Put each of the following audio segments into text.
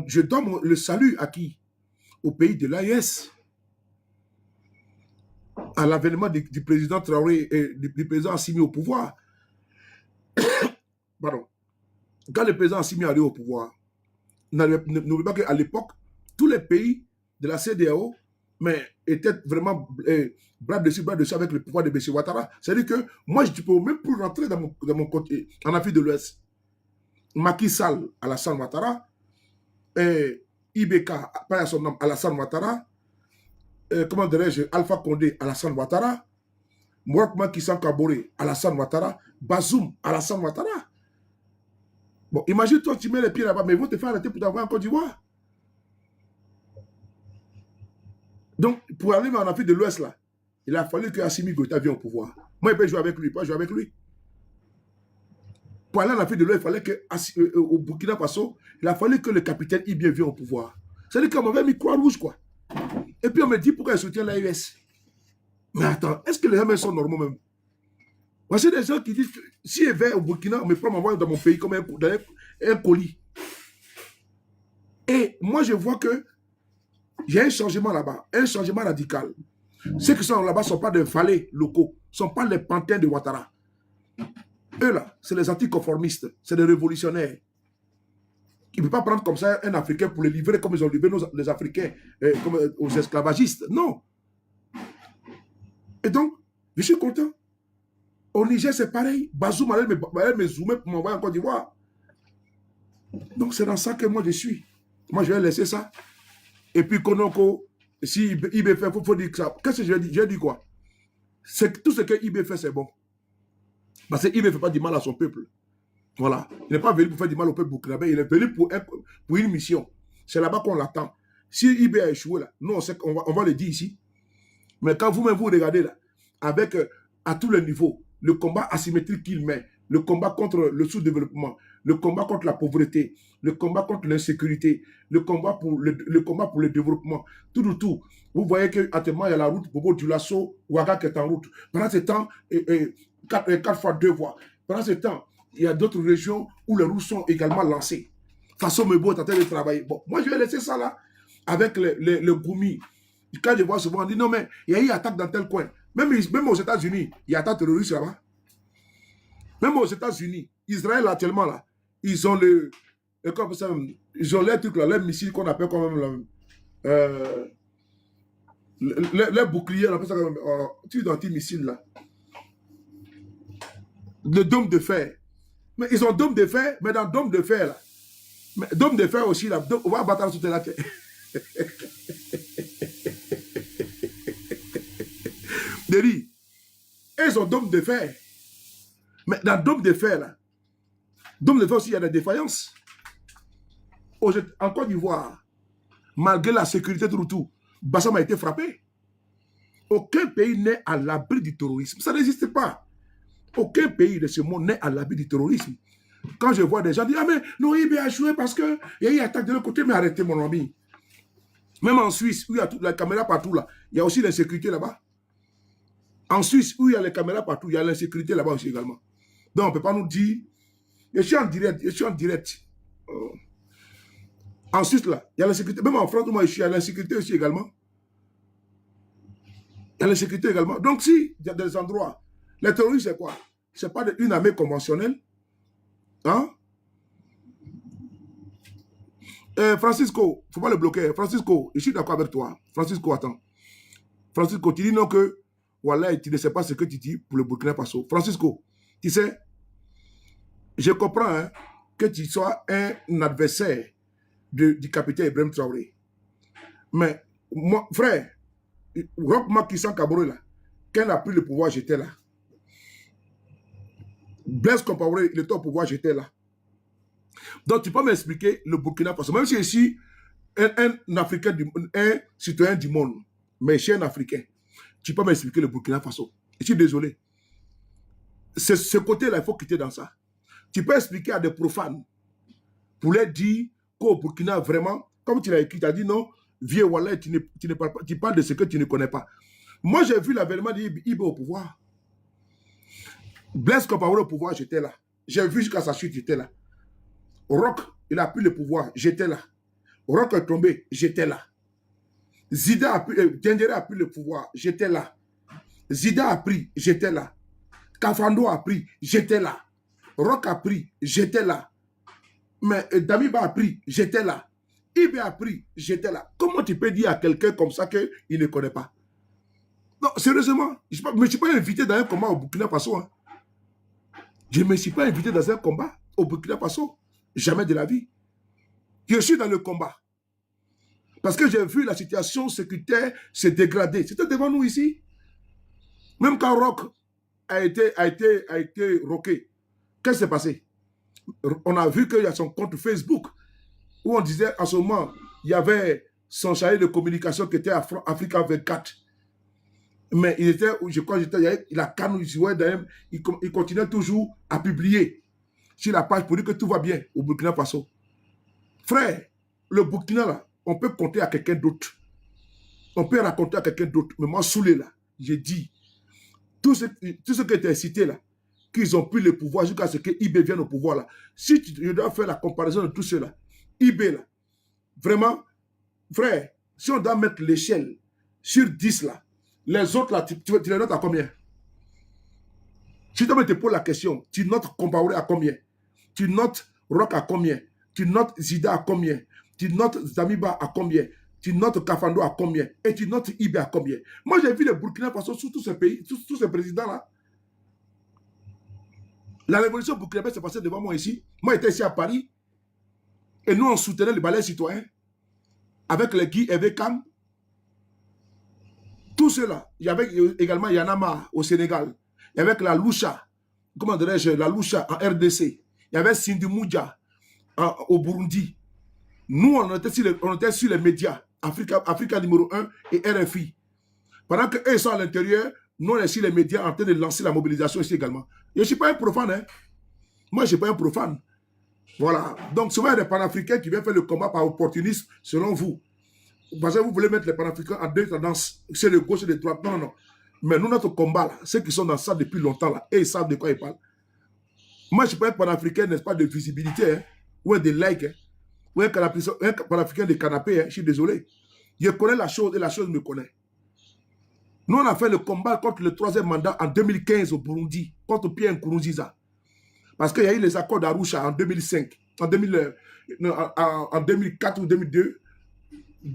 je donne le salut à qui? Au pays de l'AES. À l'avènement du président Traoré et du président Assimi au pouvoir. Pardon. Quand le président Assimi est arrivé au pouvoir, n'oubliez pas qu'à l'époque, tous les pays de la CEDEAO étaient vraiment bras dessus avec le pouvoir de M. Ouattara. C'est-à-dire que moi, je ne peux même plus rentrer dans mon côté, en Afrique de l'Ouest. Macky Sall, Alassane Ouattara, IBK, pas à son nom, Alassane Ouattara, comment dirais-je, Alpha Condé, Alassane Ouattara, Mouakma Kissan Kaboré, Alassane Ouattara, Bazoum, Alassane Ouattara. Bon, imagine-toi, tu mets les pieds là-bas, mais ils vont te faire arrêter pour t'envoyer en Côte d'Ivoire. Donc, pour aller en Afrique de l'Ouest, là, il a fallu que Assimi Goïta vienne au pouvoir. Moi, je peux jouer avec lui, pas jouer avec lui. Pour aller en Afrique de l'Ouest, il fallait que, au Burkina Faso, il a fallu que le capitaine Ibien vienne au pouvoir. C'est-à-dire qu'on m'avait mis Croix-Rouge, quoi. Et puis on me dit pourquoi il soutient l'AES. Mais attends, est-ce que les gens sont normaux même? Voici des gens qui disent que si je vais au Burkina, on me prend m'envoyer dans mon pays comme un colis. Et moi, je vois que il y a un changement là-bas, un changement radical. Ceux qui sont là-bas ne sont pas des valets locaux, ne sont pas les pantins de Ouattara. Eux là, c'est les anticonformistes, c'est des révolutionnaires. Il ne peut pas prendre comme ça un Africain pour les livrer comme ils ont livré les Africains comme, aux esclavagistes. Non. Et donc, je suis content. Au Niger, c'est pareil. Bazoum allait me zoomer pour m'envoyer en Côte d'Ivoire. Donc, c'est dans ça que moi, je suis. Moi, je vais laisser ça. Et puis, Konoko, si IB fait, il faut dire que ça. Qu'est-ce que j'ai dit? J'ai dit quoi? Tout ce que IB fait, c'est bon. Parce que IB ne fait pas du mal à son peuple. Voilà. Il n'est pas venu pour faire du mal au peuple burkinabé. Il est venu pour une mission. C'est là-bas qu'on l'attend. Si IB a échoué, là, nous, on va le dire ici. Mais quand vous-même vous regardez, là, avec, à tous les niveaux, le combat asymétrique qu'il met, le combat contre le sous-développement, le combat contre la pauvreté, le combat contre l'insécurité, le combat pour le développement, tout. Vous voyez qu'actuellement, il y a la route Bobo Dioulasso, Ouaga qui est en route. Pendant ce temps, 4 fois 2 voies. Pendant ce temps, il y a d'autres régions où les routes sont également lancées. Façon Mebo est en train de travailler. Bon, moi, je vais laisser ça là, avec le Goumi. Quand je vois souvent, on dit non, mais il y a eu attaque dans tel coin. Même aux États-Unis, il y a attaque terroriste là-bas. Même aux États-Unis, Israël actuellement là, ils ont ils ont les trucs là, les missiles qu'on appelle quand même les boucliers, on appelle ça quand même, tu dis anti-missiles là. Le dôme de fer. Mais ils ont dôme de fer, mais dans le dôme de fer là. Mais dôme de fer aussi là, on va battre sur la tête. Déri, ils ont dôme de fer. Mais dans le dôme de fer, là, dôme de fer aussi, il y a des défaillances. En Côte d'Ivoire, malgré la sécurité de tout, Bassam a été frappé. Aucun pays n'est à l'abri du terrorisme. Ça n'existe pas. Aucun pays de ce monde n'est à l'abri du terrorisme. Quand je vois des gens dire, ah mais non, il a joué parce qu'il y a eu attaque de l'autre côté, mais arrêtez mon ami. Même en Suisse, où il y a toute la caméra partout là, il y a aussi l'insécurité là-bas. En Suisse, où il y a les caméras partout, il y a l'insécurité là-bas aussi également. Donc, on ne peut pas nous dire, je suis en direct. En Suisse, là, il y a l'insécurité. Même en France, où moi je suis, il y a l'insécurité aussi également. Il y a l'insécurité également. Donc, si, il y a des endroits, les terroristes, c'est quoi? Ce n'est pas une armée conventionnelle. Hein? Francisco, il ne faut pas le bloquer. Francisco, je suis d'accord avec toi. Francisco, attends. Francisco, tu dis non que, voilà, tu ne sais pas ce que tu dis pour le Burkina Faso. Francisco, tu sais, je comprends hein, que tu sois un adversaire du capitaine Ibrahim Traoré. Mais, moi, frère, Roch Kissan Kaboré, là, quand il a pris le pouvoir, j'étais là. Blaise Compaoré, il était au pouvoir, j'étais là. Donc, tu peux m'expliquer le Burkina Faso. Même si je suis un Africain, un citoyen du monde, mais je suis un Africain, tu peux m'expliquer le Burkina Faso. Je suis désolé. Ce côté-là, il faut quitter dans ça. Tu peux expliquer à des profanes pour leur dire qu'au Burkina, vraiment, comme tu l'as écrit, tu as dit non, vieux Wallet, tu parles de ce que tu ne connais pas. Moi, j'ai vu l'avènement d'Ibé au pouvoir. Blaise Compaoré au pouvoir, j'étais là. J'ai vu jusqu'à sa chute, j'étais là. Roch, il a pris le pouvoir, j'étais là. Roch est tombé, j'étais là. Zida a pris, Djendjere a pris le pouvoir, j'étais là. Zida a pris, j'étais là. Kafando a pris, j'étais là. Roch a pris, j'étais là. Mais Damiba a pris, j'étais là. Ibe a pris, j'étais là. Comment tu peux dire à quelqu'un comme ça qu'il ne connaît pas? Non, sérieusement, je ne me suis pas invité dans un combat au Burkina Faso. Hein. Je ne me suis pas invité dans un combat au Burkina Faso. Jamais de la vie. Je suis dans le combat. Parce que j'ai vu la situation sécuritaire se dégrader. C'était devant nous ici. Même quand Roch a été roqué, qu'est-ce qui s'est passé? On a vu qu'il y a son compte Facebook où on disait à ce moment, il y avait son chargé de communication qui était à Africa 24. Mais il était, je crois, il a canne, il continuait toujours à publier sur la page pour dire que tout va bien au Burkina Faso. Frère, le Burkina là, on peut compter à quelqu'un d'autre. On peut raconter à quelqu'un d'autre. Mais moi, saoulé là, j'ai dit, tout ce qui était cité là, qu'ils ont pris le pouvoir jusqu'à ce que IB vienne au pouvoir là. Si tu dois faire la comparaison de tout cela, IB là, vraiment, frère, si on doit mettre l'échelle sur 10 là, les autres là, tu les notes à combien? Si tu te poses la question, tu notes Compaoré à combien? Tu notes Roch à combien? Tu notes Zida à combien? Tu notes Damiba à combien? Tu notes Kafando à combien? Et tu notes Ibe à combien? Moi, j'ai vu les Burkina Faso sous tous ces pays, tous ces présidents-là. La révolution burkinabé s'est passée devant moi ici. Moi, j'étais ici à Paris. Et nous, on soutenait les balais citoyens. Avec les Guy et Kam. Tout cela. Il y avait également Yanama au Sénégal. Il y avait la Loucha. Comment dirais-je? La Loucha en RDC. Il y avait Sindi Moudja au Burundi. Nous, on était sur les médias. Africa numéro 1 et RFI. Pendant qu'eux sont à l'intérieur, nous, on est sur les médias en train de lancer la mobilisation ici également. Je ne suis pas un profane. Hein? Moi, je ne suis pas un profane. Voilà. Donc, souvent, il y a des panafricains qui viennent faire le combat par opportunisme, selon vous. Parce que vous voulez mettre les panafricains en deux tendances. C'est de gauche et de droite. Non, non, non. Mais nous, notre combat, là, ceux qui sont dans ça depuis longtemps, là, et ils savent de quoi ils parlent. Moi, je ne suis pas un panafricain, n'est-ce pas, de visibilité, hein, ou un de like, hein, ou un panafricain de canapé, hein, je suis désolé. Je connais la chose et la chose me connaît. Nous, on a fait le combat contre le troisième mandat en 2015 au Burundi, contre Pierre Nkurunziza. Parce qu'il y a eu les accords d'Arusha en 2005, en 2004 ou 2002,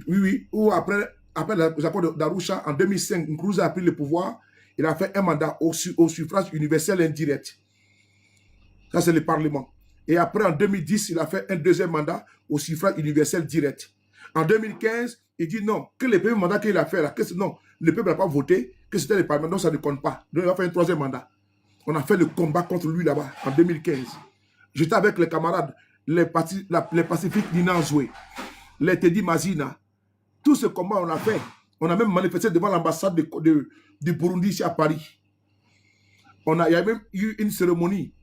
oui, ou après les accords d'Arusha en 2005, Nkurunziza a pris le pouvoir, il a fait un mandat au suffrage universel indirect. Ça, c'est le Parlement. Et après, en 2010, il a fait un deuxième mandat au suffrage universel direct. En 2015, il dit non, que le premier mandat qu'il a fait, là, que non, le peuple n'a pas voté, que c'était le Parlement, donc ça ne compte pas. Donc, il a fait un troisième mandat. On a fait le combat contre lui là-bas, en 2015. J'étais avec les camarades, les pacifiques Nina Nzoué, les Teddy Mazina. Tout ce combat, on a fait. On a même manifesté devant l'ambassade du Burundi ici à Paris. Il y a même eu une cérémonie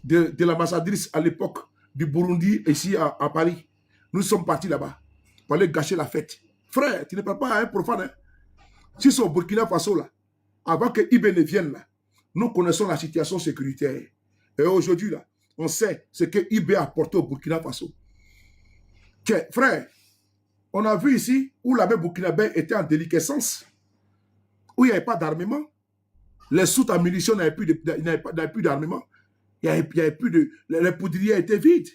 de l'ambassadrice à l'époque du Burundi ici à Paris. Nous sommes partis là-bas pour aller gâcher la fête. Frère, tu ne parles pas à un profane. Hein? Si c'est au Burkina Faso, là, avant que Ibe ne vienne, là, nous connaissons la situation sécuritaire. Et aujourd'hui, là, on sait ce que Ibe a apporté au Burkina Faso. Que, frère, on a vu ici où l'armée burkinabé était en déliquescence, où il n'y avait pas d'armement. Les soutes à munitions n'avaient plus d'armement. Il n'y avait plus de... Les poudriers étaient vides.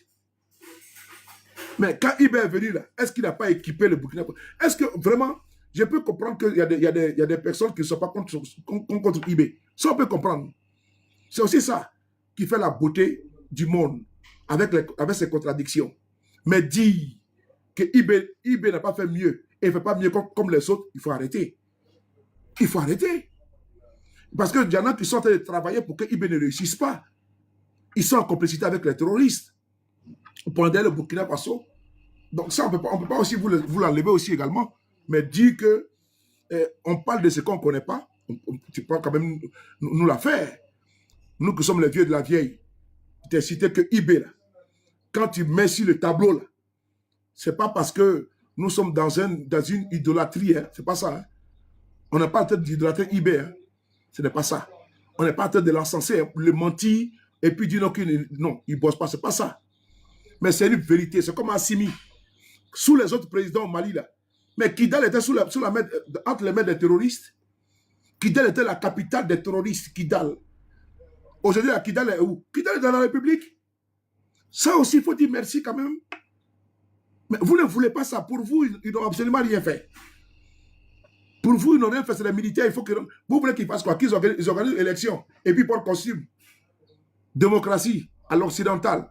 Mais quand Ibe est venu là, est-ce qu'il n'a pas équipé le Burkina Faso? Est-ce que vraiment, je peux comprendre qu'il y a des personnes qui ne sont pas contre Ibe. Ça, on peut comprendre. C'est aussi ça qui fait la beauté du monde, avec ses contradictions. Mais dire que Ibe n'a pas fait mieux et ne fait pas mieux comme les autres, il faut arrêter. Il faut arrêter. Parce qu'il y en a qui sont en train de travailler pour que Ibe ne réussisse pas. Ils sont en complicité avec les terroristes. Pendant le Burkina Faso. Donc ça, on ne peut pas aussi vous l'enlever aussi également. Mais dire que on parle de ce qu'on ne connaît pas, tu peux quand même nous la faire. Nous qui sommes les vieux de la vieille, tu as cité que Ibe, là, quand tu mets sur le tableau, là, c'est pas parce que nous sommes dans une idolâtrie, hein, c'est pas ça. Hein. On n'est pas en train d'idolâtrer Ibe, hein. Ce n'est pas ça. On n'est pas en train de l'encenser, hein, le mentir, et puis dire non, il ne bosse pas, c'est pas ça. Mais c'est une vérité, c'est comme Assimi. sous les autres présidents au Mali, là. Mais Kidal était entre les mains des terroristes. Kidal était la capitale des terroristes, Kidal. Aujourd'hui, Kidal est où? Kidal est dans la République. Ça aussi, il faut dire merci quand même. Mais vous ne voulez pas ça. Pour vous, ils n'ont absolument rien fait. Pour vous, ils n'ont rien fait. C'est les militaires. Il faut que... Vous voulez qu'ils fassent quoi? Qu'ils organisent l'élection. Et puis, pour costume. Démocratie à l'occidental.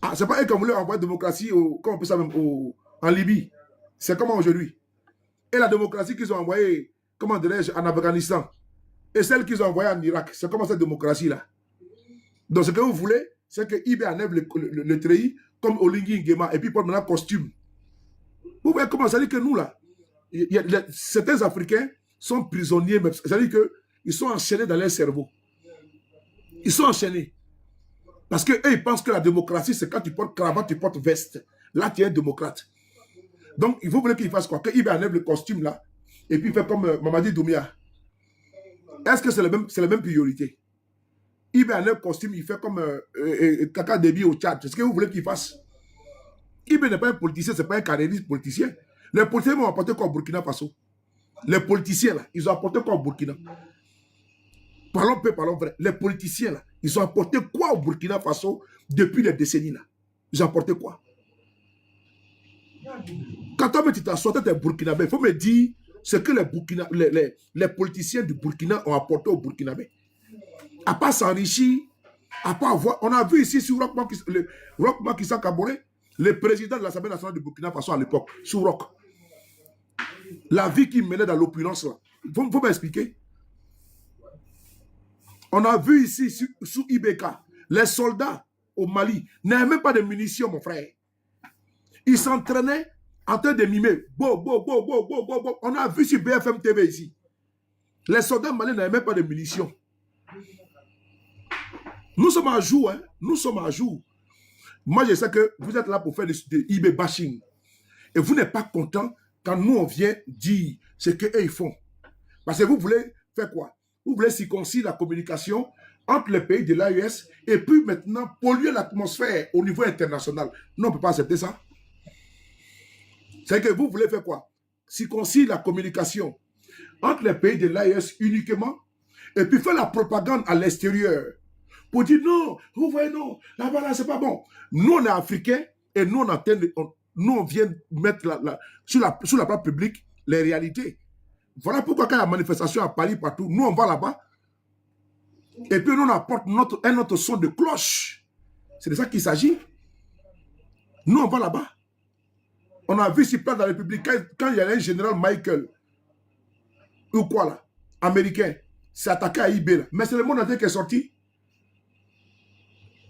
Ah, c'est pas eux qui ont voulu envoyer démocratie comment on peut ça même, en Libye. C'est comment aujourd'hui. Et la démocratie qu'ils ont envoyée, comment dirais-je, en Afghanistan. Et celle qu'ils ont envoyée en Irak. C'est comment cette démocratie-là. Donc, ce que vous voulez, c'est que Ibé enlève le treillis comme Olingi Nguema et puis pour maintenant costume. Vous voyez comment ça dit que nous, là, certains Africains sont prisonniers, c'est-à-dire qu'ils sont enchaînés dans leur cerveau. Ils sont enchaînés. Parce qu'eux, ils pensent que la démocratie, c'est quand tu portes cravate, tu portes veste. Là, tu es un démocrate. Donc, il faut qu'ils fassent quoi? Qu'il enlève le costume, là, et puis il fait comme Mamadi Doumbia. Est-ce que c'est la même priorité? Il enlève le costume, il fait comme Kaka Déby au Tchad. C'est ce que vous voulez qu'il fasse? Ibé n'est pas un politicien, ce n'est pas un carriériste politicien. Les politiciens vont apporter quoi au Burkina Faso? Les politiciens, là, ils ont apporté quoi au Burkina? Parlons peu, parlons vrai. Les politiciens, là, ils ont apporté quoi au Burkina Faso depuis des décennies, là? Ils ont apporté quoi? Quand toi, tu t'assois, tu es burkinabé, il faut me dire ce que les politiciens du Burkina ont apporté au Burkinabé. À part s'enrichir, à part avoir... On a vu ici sur Roch Macky Sall Kaboré, le président de l'Assemblée nationale du Burkina Faso à l'époque, sous Roch. La vie qu'il menait dans l'opulence, là. Il faut m'expliquer. On a vu ici, sous Ibeka, les soldats au Mali n'avaient même pas de munitions, mon frère. Ils s'entraînaient en train de mimer. On a vu sur BFM TV ici. Les soldats maliens n'avaient même pas de munitions. Nous sommes à jour, hein. Nous sommes à jour. Moi, je sais que vous êtes là pour faire de Ibé bashing. Et vous n'êtes pas content quand nous, on vient dire ce qu'eux, ils font. Parce que vous voulez faire quoi? Vous voulez circoncire la communication entre les pays de l'AES et puis maintenant polluer l'atmosphère au niveau international. Non, on ne peut pas accepter ça. C'est que vous voulez faire quoi? Circoncire la communication entre les pays de l'AES uniquement et puis faire la propagande à l'extérieur. Pour dire non, vous voyez non, là-bas, là, c'est pas bon. Nous, on est africains et nous, on vient mettre sur la place publique les réalités. Voilà pourquoi quand il y a manifestation à Paris, partout, nous, on va là-bas et puis nous, on apporte un autre son de cloche. C'est de ça qu'il s'agit. Nous, on va là-bas. On a vu sur place de la République, quand il y a un général Michael, ou quoi là, américain, s'est attaqué à Ibé là. Mais c'est le monde entier qui est sorti.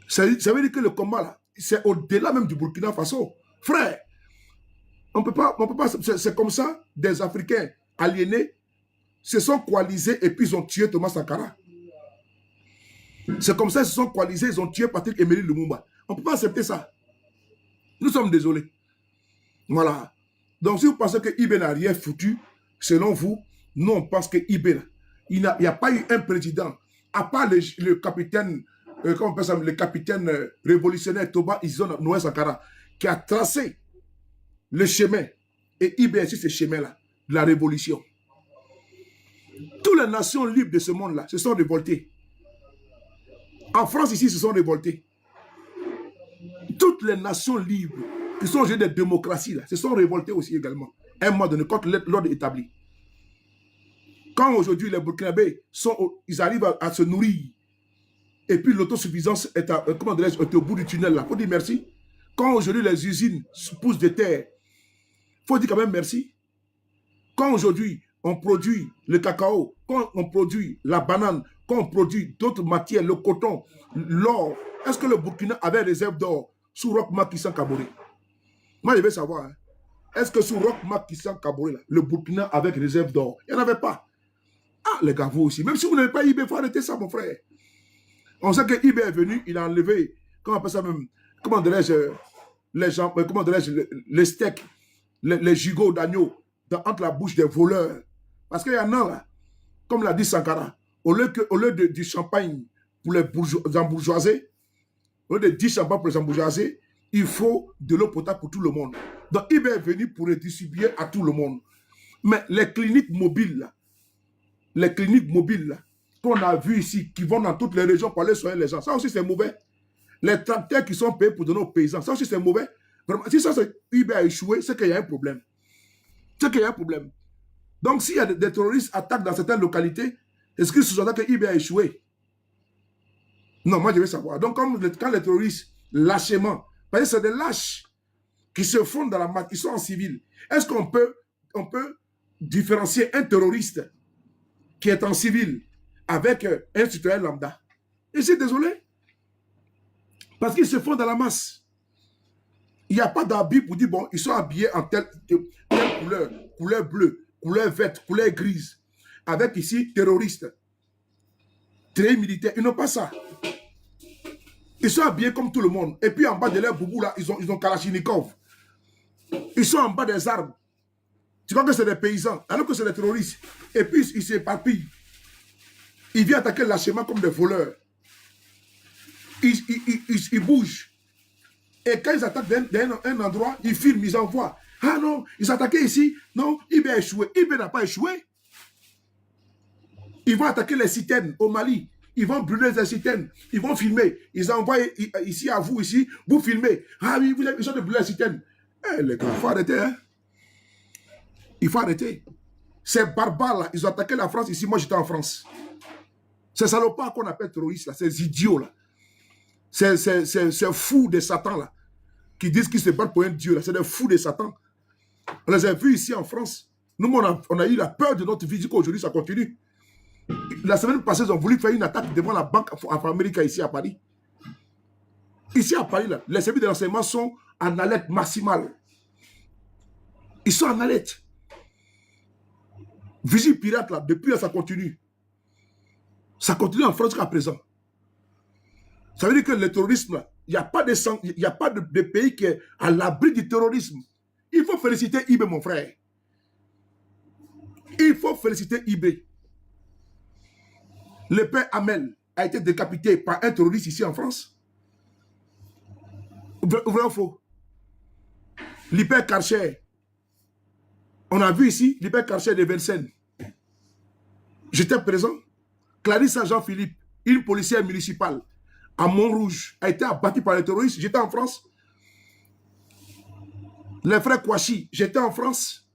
Ça veut dire que le combat là, c'est au-delà même du Burkina Faso. Frère, on peut pas, c'est comme ça, des Africains aliénés se sont coalisés et puis ils ont tué Thomas Sankara. C'est comme ça qu'ils se sont coalisés, ils ont tué Patrick Emery Lumumba. On ne peut pas accepter ça. Nous sommes désolés. Voilà. Donc si vous pensez que Ibé n'a rien foutu, selon vous, nous on pense que Ibé, il n'y a pas eu un président, à part le capitaine, comment on appelle ça, le capitaine révolutionnaire Toba Izon Noé Sankara, qui a tracé le chemin, et Ibé est sur ce chemin-là, de la révolution. Toutes les nations libres de ce monde-là se sont révoltées. En France, ici, se sont révoltées. Toutes les nations libres qui sont des démocraties, là, se sont révoltées aussi également. À un moment donné, contre l'ordre établi. Quand aujourd'hui, les Burkinabés, ils arrivent à se nourrir, et puis l'autosuffisance est, est au bout du tunnel, il faut dire merci. Quand aujourd'hui, les usines poussent de terre, il faut dire quand même merci. Quand aujourd'hui, on produit le cacao, quand on produit la banane, quand on produit d'autres matières, le coton, l'or, est-ce que le Burkina avait réserve d'or sous Roch Macky Sall Kaboré? Moi, je veux savoir, hein, est-ce que sous Roch Macky Sall Kaboré, le Burkina avait réserve d'or? Il n'y en avait pas. Ah, les gars, vous aussi. Même si vous n'avez pas Ibé, il faut arrêter ça, mon frère. On sait que Ibé est venu, il a enlevé, comment on appelle ça même, comment dirais-je, les gens, comment dirais-je, les steaks, les gigots d'agneau entre la bouche des voleurs. Parce qu'il y en a là, comme l'a dit Sankara, au lieu du champagne pour les embourgeoisés, au lieu de 10 champagne pour les embourgeoisés, il faut de l'eau potable pour tout le monde. Donc, IB est venu pour redistribuer à tout le monde. Mais les cliniques mobiles, là, qu'on a vu ici, qui vont dans toutes les régions pour aller soigner les gens, ça aussi c'est mauvais. Les tracteurs qui sont payés pour donner aux paysans, ça aussi c'est mauvais. Vraiment, si ça c'est IB a échoué, c'est qu'il y a un problème. C'est qu'il y a un problème. Donc, s'il y a des terroristes attaquent dans certaines localités, est-ce qu'ils sous-entendent que IB a échoué? Non, moi je veux savoir. Donc, quand les terroristes, lâchement, parce que c'est des lâches qui se fondent dans la masse, ils sont en civil. Est-ce qu'on peut différencier un terroriste qui est en civil avec un citoyen lambda? Et je suis désolé. Parce qu'ils se font dans la masse. Il n'y a pas d'habit pour dire, bon, ils sont habillés en telle couleur, couleur bleue, couleur verte, couleur grise, avec ici terroristes, très militaires. Ils n'ont pas ça. Ils sont habillés comme tout le monde. Et puis en bas de leur boubou, là, ils ont Kalachnikov. Ils sont en bas des arbres. Tu crois que c'est des paysans, alors que c'est des terroristes. Et puis ils s'éparpillent. Ils viennent attaquer lâchement comme des voleurs. Ils bougent. Et quand ils attaquent d'un endroit, ils filment, ils envoient. Ah non, ils attaquaient ici. Non, IB a échoué. IB n'a pas échoué. Ils vont attaquer les citernes au Mali. Ils vont brûler les citernes. Ils vont filmer. Ils envoient ici à vous, ici. Vous filmez. Ah oui, vous avez besoin de brûler les citernes. Eh les gars, il faut arrêter. Hein? Il faut arrêter. Ces barbares-là, ils ont attaqué la France ici. Moi, j'étais en France. Ces salopards qu'on appelle terroristes, là, ces idiots-là. Ces fous de Satan, là, qui disent qu'ils se battent pour un Dieu. C'est des fous de Satan. On les a vus ici en France. Nous, on a eu la peur de notre vie. Aujourd'hui, ça continue. La semaine passée, ils ont voulu faire une attaque devant la banque afro-américaine ici à Paris. Ici à Paris, là, les services de renseignement sont en alerte maximale. Ils sont en alerte. Vigile pirate, là, depuis là, ça continue. Ça continue en France jusqu'à présent. Ça veut dire que le terrorisme, il n'y a pas de pays qui est à l'abri du terrorisme. Il faut féliciter IB, mon frère. Il faut féliciter IB. Le père Hamel a été décapité par un terroriste ici en France. Vrai ou faux? L'hyper Karcher. On a vu ici l'hyper Karcher de Vincennes. J'étais présent. Clarisse Jean-Philippe, une policière municipale à Montrouge, a été abattue par les terroristes. J'étais en France. Les frères Kouachi, j'étais en France.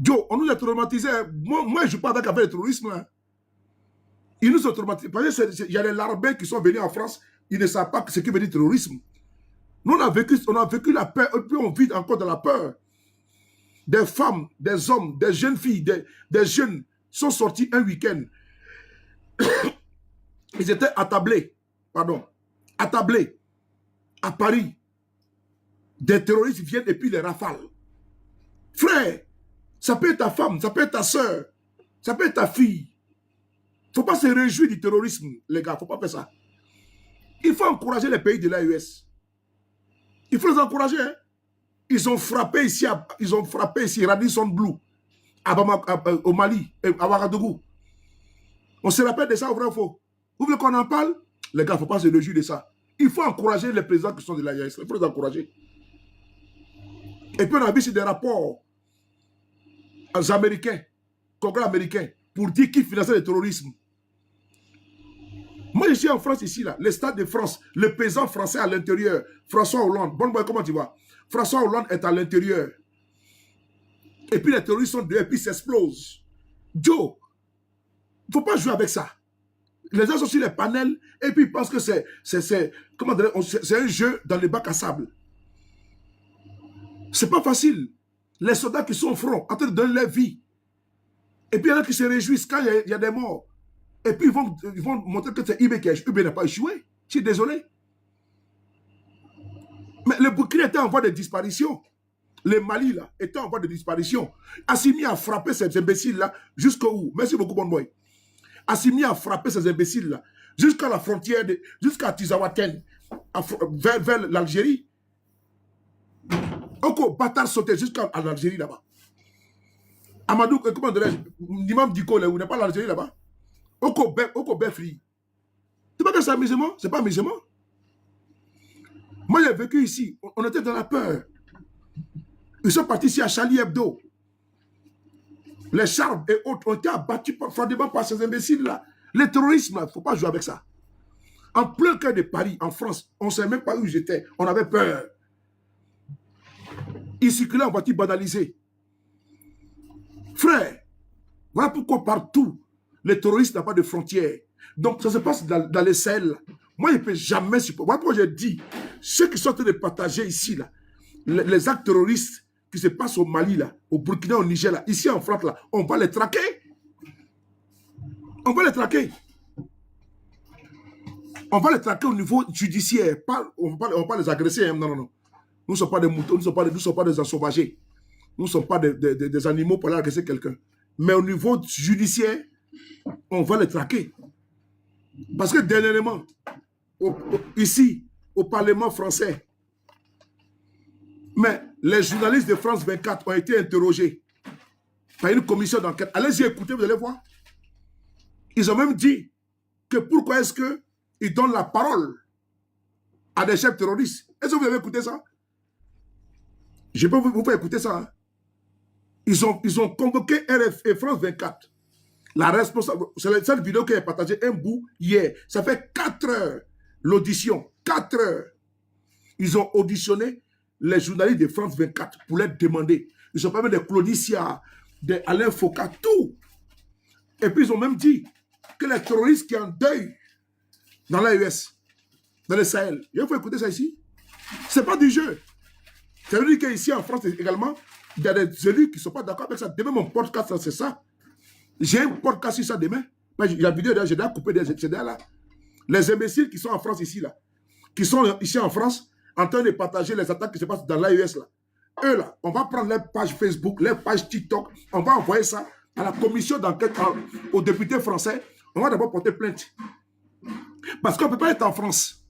Joe, on nous a traumatisés. Moi je ne joue pas avec le terrorisme. Hein. Ils nous ont traumatisés. Parce qu'il y a les larbins qui sont venus en France, ils ne savent pas ce qui veut dire terrorisme. Nous, on a vécu la peur, et puis on vit encore dans la peur. Des femmes, des hommes, des jeunes filles, des jeunes sont sortis un week-end. Ils étaient attablés à Paris. Des terroristes viennent et puis les rafales. Frère, ça peut être ta femme, ça peut être ta soeur, ça peut être ta fille. Il ne faut pas se réjouir du terrorisme, les gars, il ne faut pas faire ça. Il faut encourager les pays de l'AES. Il faut les encourager. Hein? Ils ont frappé ici Radisson Blu, au Mali, à Ouagadougou. On se rappelle de ça, au vrai ou faux? Vous voulez qu'on en parle? Les gars, il ne faut pas se réjouir de ça. Il faut encourager les présidents qui sont de l'AES. Il faut les encourager. Et puis on a vu ici des rapports américains, congrès américain, pour dire qu'ils finançaient le terrorisme. Moi, je suis en France ici, là, le Stade de France, le président français à l'intérieur, François Hollande. Bon boy, comment tu vas? François Hollande est à l'intérieur. Et puis les terroristes sont dehors, et puis s'explosent. Joe, il ne faut pas jouer avec ça. Les gens sont sur les panels, et puis ils pensent que c'est un jeu dans les bacs à sable. C'est pas facile. Les soldats qui sont au front, en train de donner leur vie. Et puis il y en a qui se réjouissent quand il y a des morts. Et puis ils vont montrer que c'est IB qui a échoué. IB n'a pas échoué. Je suis désolé. Mais le Burkina était en voie de disparition. Le Mali, là, était en voie de disparition. Assimi a frappé ces imbéciles-là jusqu'où? Merci beaucoup, bon boy. Assimi a frappé ces imbéciles-là jusqu'à la frontière, jusqu'à Tizawaten, vers l'Algérie. Oko, bâtard sauté jusqu'à l'Algérie là-bas. Amadou, comment dirais-je, l'imam Diko, là, où n'est pas l'Algérie là-bas. Oko Befri. Tu vois que c'est amusement? C'est pas amusement. Moi, j'ai vécu ici. On était dans la peur. Ils sont partis ici à Charlie Hebdo. Les charbres et autres ont été abattus froidement par ces imbéciles-là. Le terrorisme, il ne faut pas jouer avec ça. En plein cœur de Paris, en France, on ne savait même pas où j'étais. On avait peur. Ils circulaient en voiture banalisée. Frère, voilà pourquoi partout, les terroristes n'ont pas de frontières. Donc, ça se passe dans les Sahel. Moi, je ne peux jamais supporter. Voilà pourquoi je dis, ceux qui sont en train de partager ici, là, les actes terroristes qui se passent au Mali, là, au Burkina, au Niger, là, ici en France, là, on va les traquer. On va les traquer. On va les traquer au niveau judiciaire. On ne va pas les agresser. Hein. Non, non, non. Nous ne sommes pas des moutons, nous ne sommes pas des ensauvagés. Nous ne sommes pas des animaux pour aller agresser quelqu'un. Mais au niveau judiciaire, on va les traquer. Parce que dernièrement, ici, au Parlement français, mais les journalistes de France 24 ont été interrogés par une commission d'enquête. Allez-y écouter, vous allez voir. Ils ont même dit que pourquoi est-ce qu'ils donnent la parole à des chefs terroristes. Est-ce que vous avez écouté ça? Je peux vous faire écouter ça. Hein? Ils ont convoqué RF et France 24. La responsable, c'est cette vidéo qui est partagée un bout hier. Ça fait 4 heures l'audition. 4 heures. Ils ont auditionné les journalistes de France 24 pour leur demander. Ils ont parlé des Claudicia, d'Alain Foucault, tout. Et puis ils ont même dit que les terroristes qui sont en deuil dans l'AES, dans le Sahel, il faut écouter ça ici. Ce n'est pas du jeu. Ça veut dire qu'ici en France également, il y a des élus qui ne sont pas d'accord avec ça. Demain, mon podcast, c'est ça. J'ai un podcast sur ça demain. La vidéo, j'ai déjà coupé des excédents là. Les imbéciles qui sont en France ici, là, qui sont ici en France, en train de partager les attaques qui se passent dans l'AES, là. Eux, là, on va prendre les pages Facebook, les pages TikTok, on va envoyer ça à la commission d'enquête, aux députés français. On va d'abord porter plainte. Parce qu'on ne peut pas être en France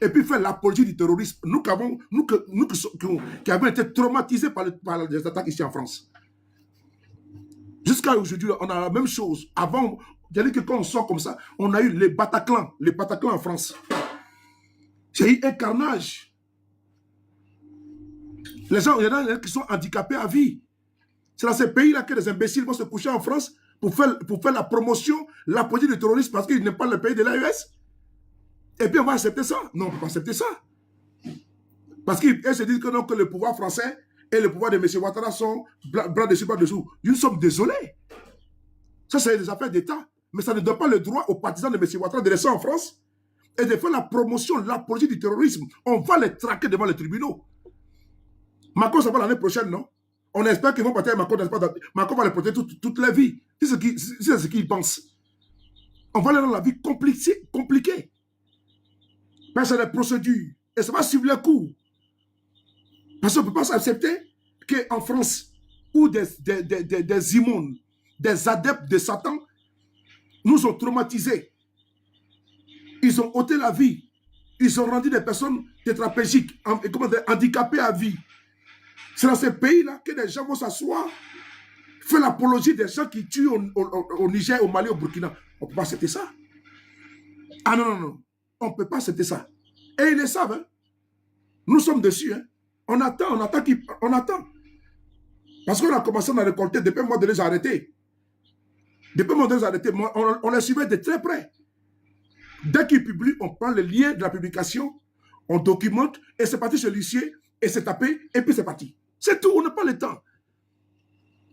et puis faire l'apologie du terrorisme. Nous qui avons été traumatisés par les attaques ici en France. Jusqu'à aujourd'hui, on a la même chose. Avant, c'est-à-dire que quand on sort comme ça, on a eu les Bataclans en France. J'ai eu un carnage. Les gens, il y en a qui sont handicapés à vie. C'est dans ces pays-là que les imbéciles vont se coucher en France pour faire la promotion, l'apologie du terrorisme parce qu'ils n'aiment pas le pays de l'AES. Et puis on va accepter ça. Non, on ne peut pas accepter ça. Parce qu'ils se disent que, non, que le pouvoir français et le pouvoir de M. Ouattara sont bras dessus, bras dessous. Nous sommes désolés. Ça, c'est des affaires d'État. Mais ça ne donne pas le droit aux partisans de M. Ouattara de rester en France et de faire la promotion, l'apologie du terrorisme. On va les traquer devant les tribunaux. Macron, ça va l'année prochaine, non? On espère qu'ils vont partir avec Macron. Macron va les protéger toute la vie. C'est ce qu'ils pensent. On va leur rendre la vie compliquée. Mais c'est des procédures. Et ça va suivre les cours. Parce qu'on ne peut pas s'accepter qu'en France, où des immondes, des adeptes de Satan, nous ont traumatisés. Ils ont ôté la vie. Ils ont rendu des personnes tétraplégiques, handicapées à vie. C'est dans ces pays-là que des gens vont s'asseoir, faire l'apologie des gens qui tuent au Niger, au Mali, au Burkina. On ne peut pas accepter ça. Ah non, non, non. On ne peut pas accepter ça. Et ils le savent. Hein. Nous sommes dessus. Hein. On attend. Parce qu'on a commencé à récolter depuis le mois de les arrêter. Depuis le mois de les arrêter, on les suivait de très près. Dès qu'ils publient, on prend le lien de la publication, on documente, et c'est parti chez l'huissier, et c'est tapé, et puis c'est parti. C'est tout, on n'a pas le temps.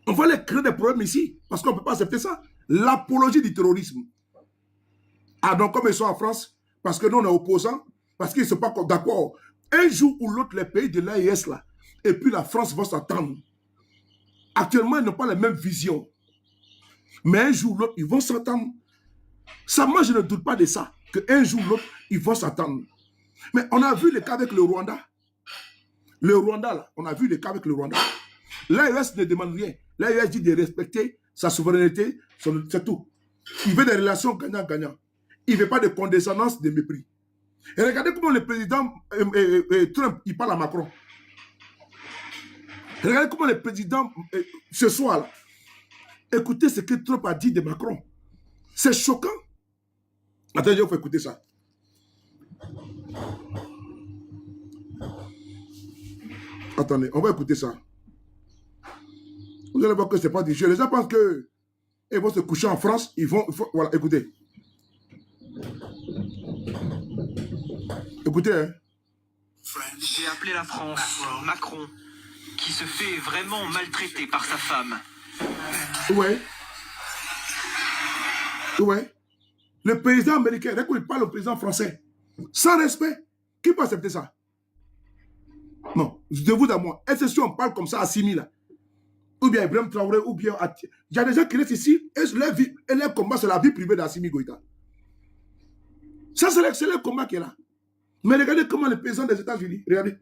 On va les créer des problèmes ici, parce qu'on ne peut pas accepter ça. L'apologie du terrorisme. Ah donc, comme ils sont en France, parce que nous, on est opposants, parce qu'ils ne sont pas d'accord. Un jour ou l'autre, les pays de l'AES, là, et puis la France vont s'attendre. Actuellement, ils n'ont pas les mêmes visions. Mais un jour ou l'autre, ils vont s'attendre. Ça, moi, je ne doute pas de ça. Qu'un jour ou l'autre, ils vont s'attendre. Mais on a vu le cas avec le Rwanda. Le Rwanda, là, on a vu le cas avec le Rwanda. L'AES ne demande rien. L'AES dit de respecter sa souveraineté, c'est tout. Il veut des relations gagnant-gagnant. Il ne veut pas de condescendance, de mépris. Et regardez comment le président Trump, il parle à Macron. Regardez comment le président, ce soir, là, écoutez ce que Trump a dit de Macron. C'est choquant. Attendez, il faut écouter ça. Attendez, on va écouter ça. Vous allez voir que ce n'est pas du jeu. Les gens pensent qu'ils vont se coucher en France. Voilà, écoutez. Écoutez, hein. J'ai appelé la France, Macron, qui se fait vraiment maltraiter par sa femme. Ouais. Ouais. Le président américain, dès qu'il parle au président français, sans respect, qui peut accepter ça? Non, de vous à moi. Est-ce que si on parle comme ça à Simi, là, ou bien Ibrahim Traoré, ou bien... Il y a des gens qui restent ici, et leur combat, c'est la vie privée d'Assimi Goïta. Ça, c'est le combat qui est là. Mais regardez comment le président des États-Unis, regardez.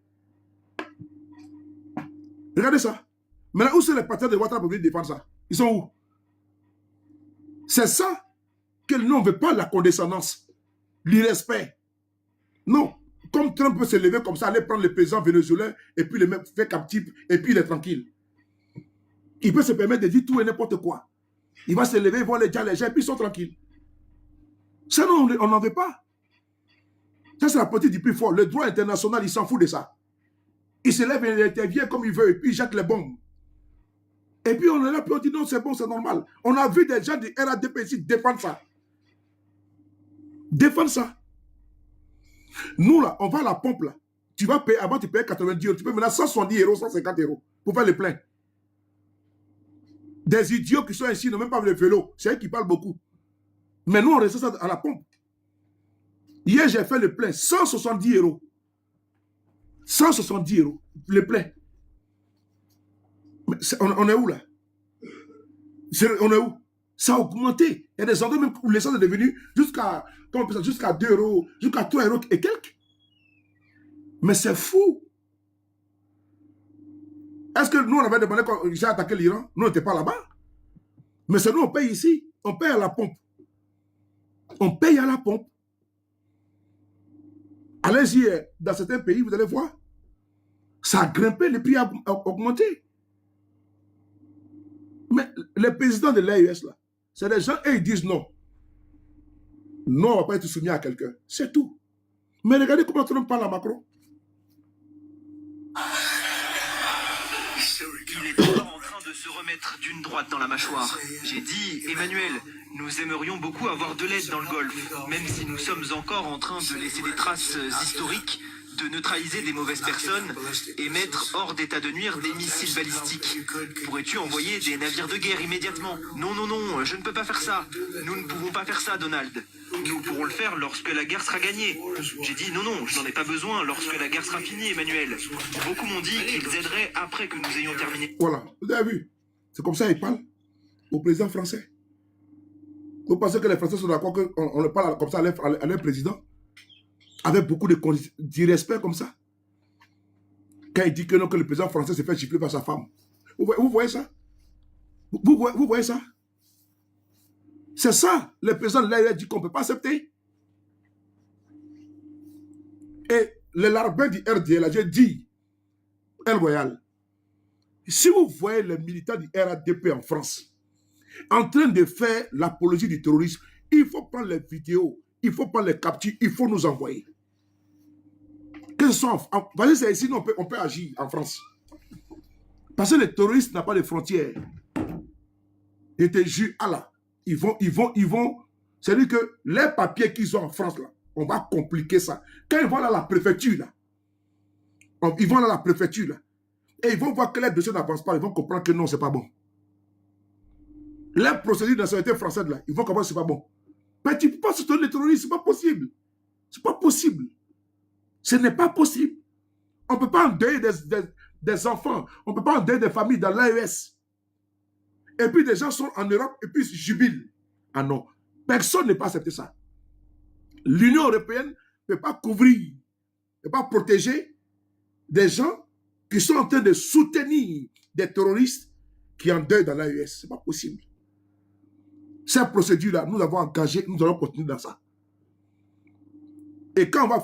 Regardez ça. Maintenant, où sont les partenaires de Ouattara pour venir défendre ça? Ils sont où? C'est ça que nous, on ne veut pas la condescendance, l'irrespect. Non. Comme Trump peut se lever comme ça, aller prendre le président vénézuélien et puis le faire captif et puis il est tranquille. Il peut se permettre de dire tout et n'importe quoi. Il va se lever, voir les gens et puis ils sont tranquilles. Ça, non, on n'en veut pas. Ça, c'est la politique du plus fort. Le droit international, il s'en fout de ça. Il se lève et il intervient comme il veut et puis il jette les bombes. Et puis on est là, puis on dit non, c'est bon, c'est normal. On a vu des gens du RADP ici défendre ça. Défendre ça. Nous, là, on va à la pompe, là. Tu vas payer, avant tu payais 90 €, tu peux maintenant 170 €, 150 € pour faire le plein. Des idiots qui sont ici n'ont même pas le vélo. C'est eux qui parlent beaucoup. Mais nous, on reste ça à la pompe. Hier, j'ai fait le plein, 170 €. 170 €, le plein. Mais on est où, là? On est où? Ça a augmenté. Il y a des endroits même où l'essence est devenu jusqu'à 2 €, jusqu'à 3 € et quelques. Mais c'est fou. Est-ce que nous, on avait demandé quand j'ai attaqué l'Iran? Nous, on n'était pas là-bas. Mais c'est nous, on paye ici. On paye à la pompe. On paye à la pompe. Allez-y, dans certains pays, vous allez voir. Ça a grimpé, les prix ont augmenté. Mais les présidents de l'AES, là, c'est des gens, et ils disent non. Non, on ne va pas être soumis à quelqu'un. C'est tout. Mais regardez comment tout le monde parle à Macron. Il est encore en train de se remettre d'une droite dans la mâchoire. J'ai dit, Emmanuel, nous aimerions beaucoup avoir de l'aide dans le Golfe, même si nous sommes encore en train de laisser des traces historiques, de neutraliser des mauvaises personnes et mettre hors d'état de nuire des missiles balistiques. Pourrais-tu envoyer des navires de guerre immédiatement? Non, non, non, je ne peux pas faire ça. Nous ne pouvons pas faire ça, Donald. Nous pourrons le faire lorsque la guerre sera gagnée. J'ai dit non, non, je n'en ai pas besoin lorsque la guerre sera finie, Emmanuel. Beaucoup m'ont dit qu'ils aideraient après que nous ayons terminé. Voilà, vous avez vu. C'est comme ça qu'ils parlent au président français. Vous pensez que les Français sont d'accord qu'on le parle comme ça à leur président? Avec beaucoup d'irrespect comme ça. Quand il dit que non, que le président français se fait gifler par sa femme. Vous voyez ça? Vous voyez ça? C'est ça, le président de l'AE dit qu'on ne peut pas accepter. Et le larbin du RDL, j'ai dit, El Royal, si vous voyez les militants du RADP en France en train de faire l'apologie du terrorisme, il faut prendre les vidéos, il faut prendre les captures, il faut nous envoyer. Que ce soit parce que c'est ici on peut agir en France. Parce que le terroriste n'a pas de frontières. Et te jure, Allah, ils vont. C'est-à-dire que les papiers qu'ils ont en France, là, on va compliquer ça. Quand ils vont à la préfecture, là, ils vont à la préfecture, là, et ils vont voir que les dossiers n'avancent pas, ils vont comprendre que non, c'est pas bon. Les procédures de la nationalité française, là, ils vont comprendre que c'est pas bon. Mais tu ne peux pas soutenir les terroristes, c'est pas possible. C'est pas possible. Ce n'est pas possible. On ne peut pas endeuiller des enfants, on ne peut pas endeuiller des familles dans l'AES. Et puis des gens sont en Europe et puis ils jubilent. Ah non, personne ne peut pas accepter ça. L'Union européenne ne peut pas couvrir, ne peut pas protéger des gens qui sont en train de soutenir des terroristes qui endeuillent dans l'AES. Ce n'est pas possible. Cette procédure-là, nous avons engagé, nous allons continuer dans ça. Et quand on va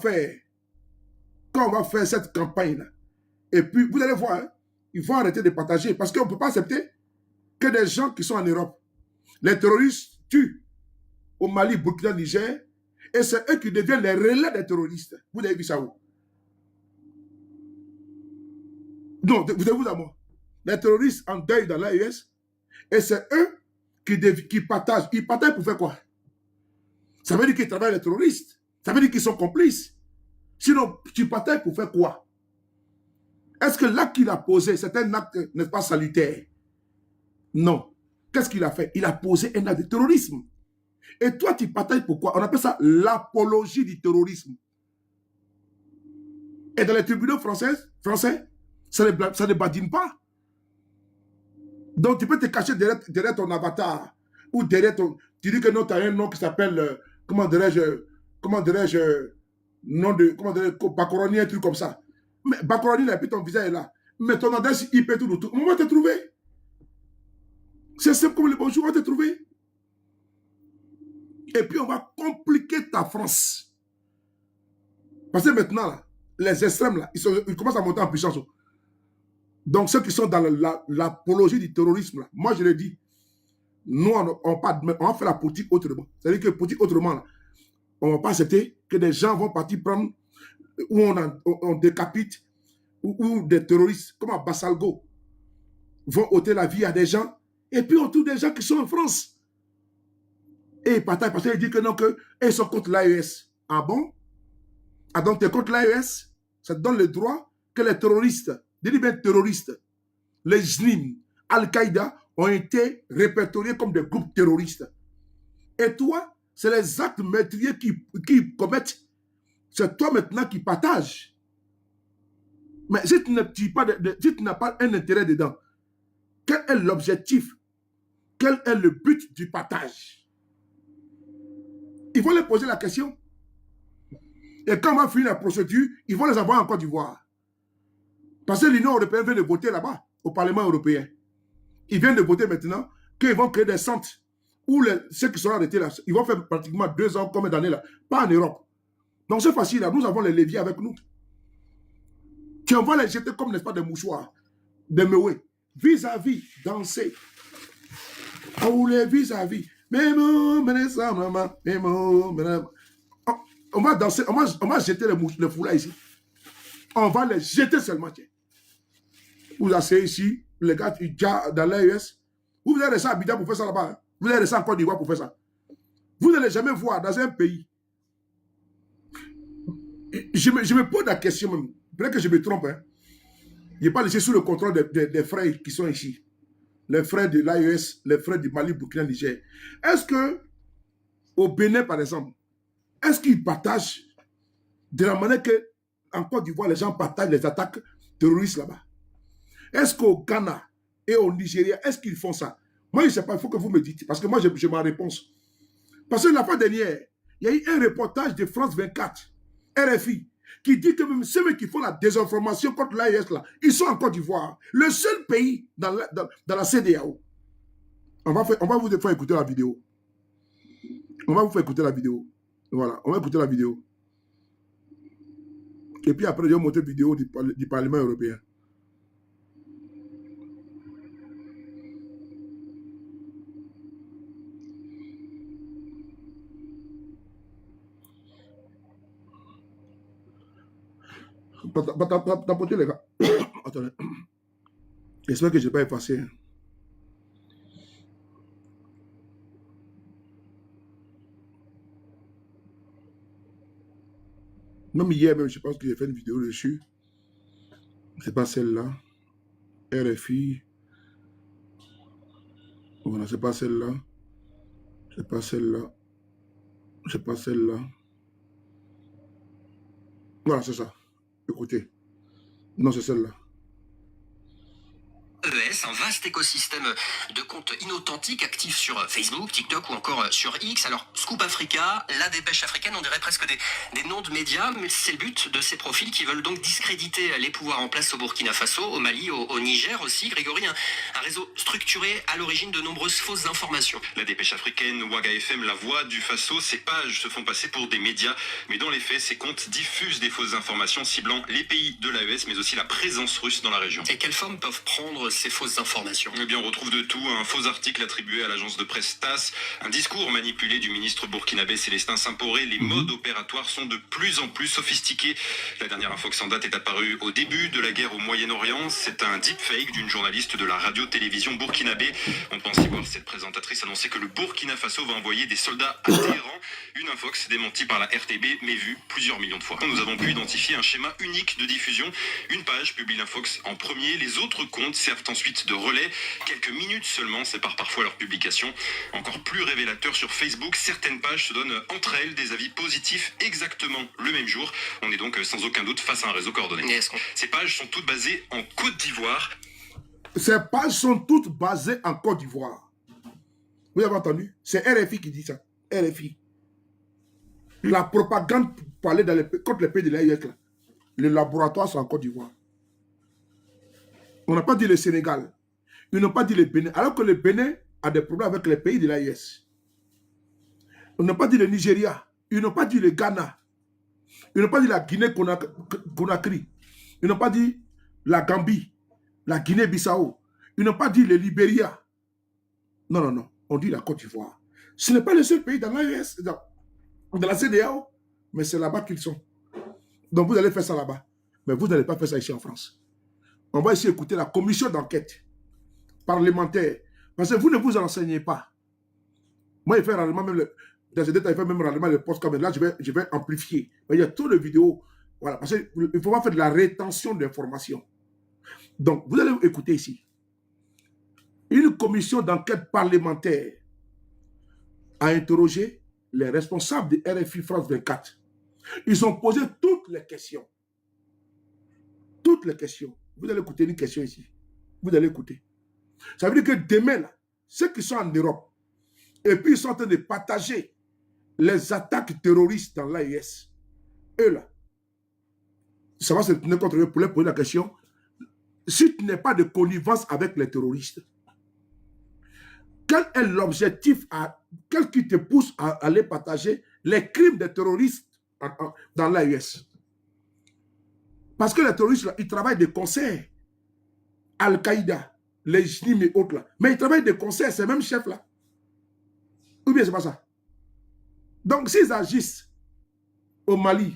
faire cette campagne-là, et puis vous allez voir, hein, ils vont arrêter de partager parce qu'on ne peut pas accepter que des gens qui sont en Europe, les terroristes tuent au Mali, Burkina, Niger, et c'est eux qui deviennent les relais des terroristes. Vous avez vu ça où? Non, vous devez vous à moi. Les terroristes en deuil dans l'AES, et c'est eux qui partagent. Ils partagent pour faire quoi? Ça veut dire qu'ils travaillent les terroristes. Ça veut dire qu'ils sont complices. Sinon, tu partages pour faire quoi? Est-ce que l'acte qu'il a posé, c'est un acte, n'est-ce pas, salutaire? Non. Qu'est-ce qu'il a fait? Il a posé un acte de terrorisme. Et toi, tu partages pourquoi? On appelle ça l'apologie du terrorisme. Et dans les tribunaux français, ça ne badine pas. Donc, tu peux te cacher derrière ton avatar. Ou derrière ton... Tu dis que non, tu as un nom qui s'appelle... comment dirais-je... nom de... Comment dirais-je... Bacoroni, un truc comme ça. Mais Bacoroni, là, puis ton visage est là. Mais ton adresse IP, tout. On va te trouver. C'est simple comme le bonjour, on va te trouver. Et puis, on va compliquer ta France. Parce que maintenant, là, les extrêmes, là, ils commencent à monter en puissance. Donc, ceux qui sont dans l'apologie du terrorisme, là, moi, je le dis, nous, on va faire la politique autrement. C'est-à-dire que la politique autrement, là, on ne va pas accepter que des gens vont partir prendre, où on décapite, ou des terroristes, comme à Bassalgo, vont ôter la vie à des gens, et puis autour des gens qui sont en France. Et ils partagent, parce qu'ils disent que non, qu'ils sont contre l'AES. Ah bon? Ah donc, tu es contre l'AES? Ça te donne le droit que les terroristes, dis bien terroristes, les JNIM, Al-Qaïda, ont été répertoriés comme des groupes terroristes. Et toi, c'est les actes meurtriers qui commettent. C'est toi maintenant qui partages. Mais si tu n'as pas un intérêt dedans, quel est l'objectif? Quel est le but du partage? Ils vont les poser la question. Et quand on va finir la procédure, ils vont les avoir en Côte d'Ivoire. Parce que l'Union européenne vient de voter là-bas, au Parlement européen. Ils viennent de voter maintenant qu'ils vont créer des centres où ceux qui seront arrêtés là, ils vont faire pratiquement 2 ans, combien d'années là? Pas en Europe. Donc c'est facile là, nous avons les leviers avec nous. Tu vas les jeter comme, n'est-ce pas, des mouchoirs, des meuées, vis-à-vis, danser. Ou les vis-à-vis. On va danser, on va jeter les foulards ici. On va les jeter seulement. Vous asseyez ici, les gars dans l'AES. Vous allez rester à Abidjan pour faire ça là-bas. Vous allez rester en Côte d'Ivoire pour faire ça. Vous n'allez jamais voir dans un pays. Je me pose la question même. Peut-être que je me trompe. Hein. Je n'ai pas laissé sous le contrôle des frères qui sont ici. Les frères de l'AES, les frères du Mali, Burkina, Niger. Est-ce que, au Bénin par exemple, est-ce qu'ils partagent de la manière que, en Côte d'Ivoire, les gens partagent les attaques terroristes là-bas? Est-ce qu'au Ghana et au Nigeria, est-ce qu'ils font ça? Moi, je ne sais pas, il faut que vous me dites, parce que moi, j'ai ma réponse. Parce que la fois dernière, il y a eu un reportage de France 24, RFI, qui dit que même ceux qui font la désinformation contre l'AES, là, ils sont en Côte d'Ivoire, le seul pays dans la CEDEAO. On va vous faire écouter la vidéo. On va vous faire écouter la vidéo. Voilà, on va écouter la vidéo. Et puis après, je vais montrer une vidéo du Parlement européen. T'apporter les gars. Attendez. J'espère que je n'ai pas effacé. Même hier, même, je pense que j'ai fait une vidéo dessus. C'est pas celle-là. RFI. Voilà, c'est pas celle-là. C'est pas celle-là. C'est pas celle-là. Voilà, c'est ça. Écoutez. Non, c'est celle-là. Un vaste écosystème de comptes inauthentiques actifs sur Facebook, TikTok ou encore sur X. Alors, Scoop Africa, La Dépêche africaine, on dirait presque des noms de médias, mais c'est le but de ces profils qui veulent donc discréditer les pouvoirs en place au Burkina Faso, au Mali, au Niger aussi. Grégory, un réseau structuré à l'origine de nombreuses fausses informations. La Dépêche africaine, Ouaga FM, La Voix du Faso, ces pages se font passer pour des médias, mais dans les faits, ces comptes diffusent des fausses informations ciblant les pays de l'AES, mais aussi la présence russe dans la région. Et quelles formes peuvent prendre ces fausses informations? Eh bien, on retrouve de tout, un faux article attribué à l'agence de presse TASS, un discours manipulé du ministre burkinabé Célestin Saint-Poré. Les modes opératoires sont de plus en plus sophistiqués. La dernière infox en date est apparue au début de la guerre au Moyen-Orient. C'est un deepfake d'une journaliste de la radio-télévision burkinabé. On pense y voir cette présentatrice annoncer que le Burkina Faso va envoyer des soldats à Téhéran. Une infox démentie par la RTB, mais vue plusieurs millions de fois. Nous avons pu identifier un schéma unique de diffusion. Une page publie l'infox en premier, les autres comptes servent ensuite de relais. Quelques minutes seulement séparent parfois leur publication. Encore plus révélateur sur Facebook, certaines pages se donnent entre elles des avis positifs exactement le même jour. On est donc sans aucun doute face à un réseau coordonné. Ces pages sont toutes basées en Côte d'Ivoire. Ces pages sont toutes basées en Côte d'Ivoire. Vous avez entendu? C'est RFI qui dit ça. RFI. La propagande pour aller contre les pays de l'AIS, les laboratoires sont en Côte d'Ivoire. On n'a pas dit le Sénégal. Ils n'ont pas dit le Bénin. Alors que le Bénin a des problèmes avec les pays de l'AIS. On n'a pas dit le Nigeria. Ils n'ont pas dit le Ghana. Ils n'ont pas dit la Guinée-Conakry. Ils n'ont pas dit la Gambie, la Guinée-Bissau. Ils n'ont pas dit le Libéria. Non, non, non. On dit la Côte d'Ivoire. Ce n'est pas le seul pays dans l'AIS, dans la CEDEAO, mais c'est là-bas qu'ils sont. Donc vous allez faire ça là-bas. Mais vous n'allez pas faire ça ici en France. On va ici écouter la commission d'enquête parlementaire. Parce que vous ne vous enseignez pas. Moi, il fait rarement même dans ce détail, il fait même rarement le post comme là, je vais amplifier. Mais il y a trop de vidéos. Voilà, parce qu'il ne faut pas faire de la rétention d'informations. Donc, vous allez écouter ici. Une commission d'enquête parlementaire a interrogé les responsables de RFI France 24. Ils ont posé toutes les questions. Toutes les questions. Vous allez écouter une question ici. Vous allez écouter. Ça veut dire que demain, là, ceux qui sont en Europe, et puis ils sont en train de partager les attaques terroristes dans l'AIS, eux là, ça va se tenir contre eux pour leur poser la question. Si tu n'es pas de connivence avec les terroristes, quel est l'objectif, quel qui te pousse à aller partager les crimes des terroristes dans l'AIS? Parce que les terroristes, là, ils travaillent de concert. Al-Qaïda, les JNIM et autres, là. Mais ils travaillent de concert, ces mêmes chefs-là. Ou bien c'est pas ça. Donc, s'ils agissent au Mali,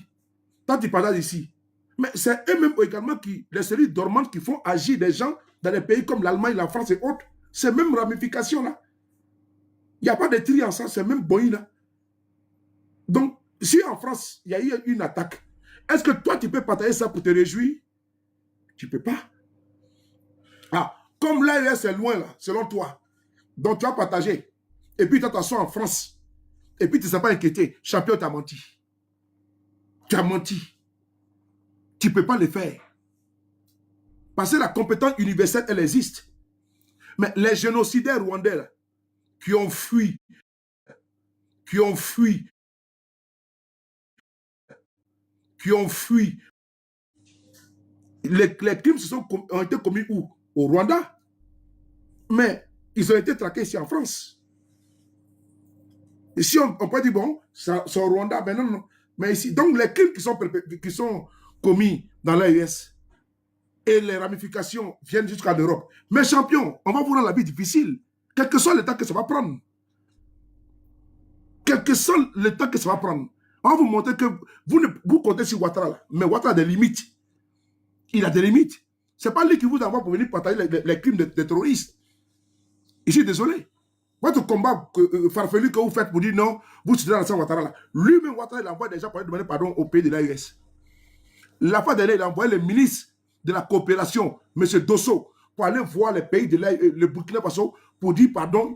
toi tu partages ici, mais c'est eux-mêmes également les cellules dormantes qui font agir des gens dans les pays comme l'Allemagne, la France et autres. Ces mêmes ramifications-là. Il n'y a pas de tri en ça, c'est même boï-là. Donc, si en France, il y a eu une attaque, est-ce que toi, tu peux partager ça pour te réjouir? Tu ne peux pas. Ah, comme l'AES est loin, là, selon toi, donc tu as partagé, et puis tu t'assois en France, et puis tu ne t'es pas inquiété, champion, tu as menti. Tu as menti. Tu ne peux pas le faire. Parce que la compétence universelle, elle existe. Mais les génocidaires rwandais, là, qui ont fui, les crimes ont été commis où? Au Rwanda. Mais ils ont été traqués ici en France. Ici, on peut dire, bon, c'est au Rwanda, mais non, non. Mais ici, donc les crimes qui sont commis dans l'AES et les ramifications viennent jusqu'en Europe. Mais champion, on va vous rendre la vie difficile. Quel que soit le temps que ça va prendre. Quel que soit le temps que ça va prendre. On va vous montrer que vous comptez sur Ouattara, là. Mais Ouattara a des limites. Il a des limites. Ce n'est pas lui qui vous envoie pour venir partager les crimes des terroristes. Je suis désolé. Votre combat farfelu que vous faites pour dire non, vous soutenez Alassane Ouattara là. Lui-même, Ouattara, il envoie déjà pour aller demander pardon au pays de l'AES. La fois dernière, il a envoyé le ministre de la coopération, M. Dosso, pour aller voir les pays de le Burkina Faso pour dire pardon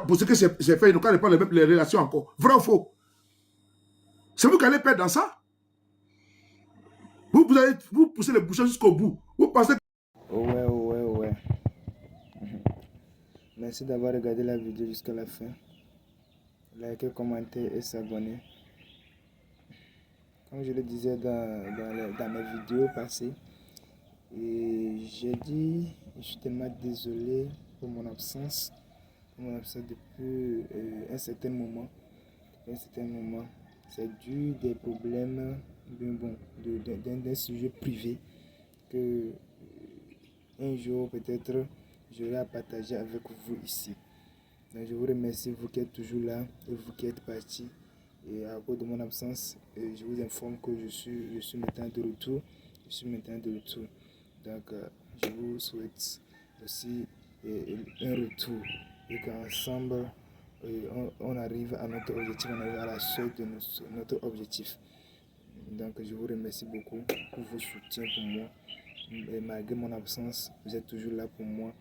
pour ce que c'est fait. Il ne pas les relations encore. Vrai ou faux? C'est vous qui allez perdre dans ça? Vous poussez les bouchons jusqu'au bout. Vous pensez que... Ouais. Merci d'avoir regardé la vidéo jusqu'à la fin. Likez, commentez et s'abonner. Comme je le disais dans mes vidéos passées, et j'ai dit, je suis tellement désolé pour mon absence depuis un certain moment. C'est dû des problèmes d'un sujet privé que un jour peut-être j'aurai à partager avec vous ici. Donc je vous remercie, vous qui êtes toujours là et vous qui êtes partis. Et à cause de mon absence, je vous informe que je suis maintenant de retour. Je suis maintenant de retour. Donc je vous souhaite aussi un retour et qu'ensemble on arrive à notre objectif, on arrive à la suite de notre objectif. Donc je vous remercie beaucoup pour vos soutiens pour moi. Et malgré mon absence, vous êtes toujours là pour moi.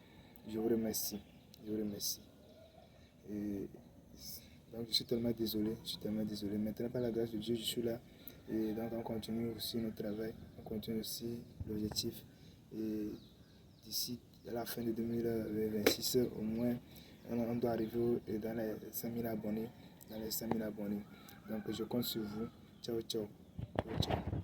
Je vous remercie. Je vous remercie. Et donc je suis tellement désolé. Maintenant, par la grâce de Dieu, je suis là. Et donc on continue aussi notre travail. On continue aussi l'objectif. Et d'ici à la fin de 2026, au moins, on doit arriver dans les 5000 abonnés. Donc je compte sur vous. Ciao, ciao. Ciao, ciao.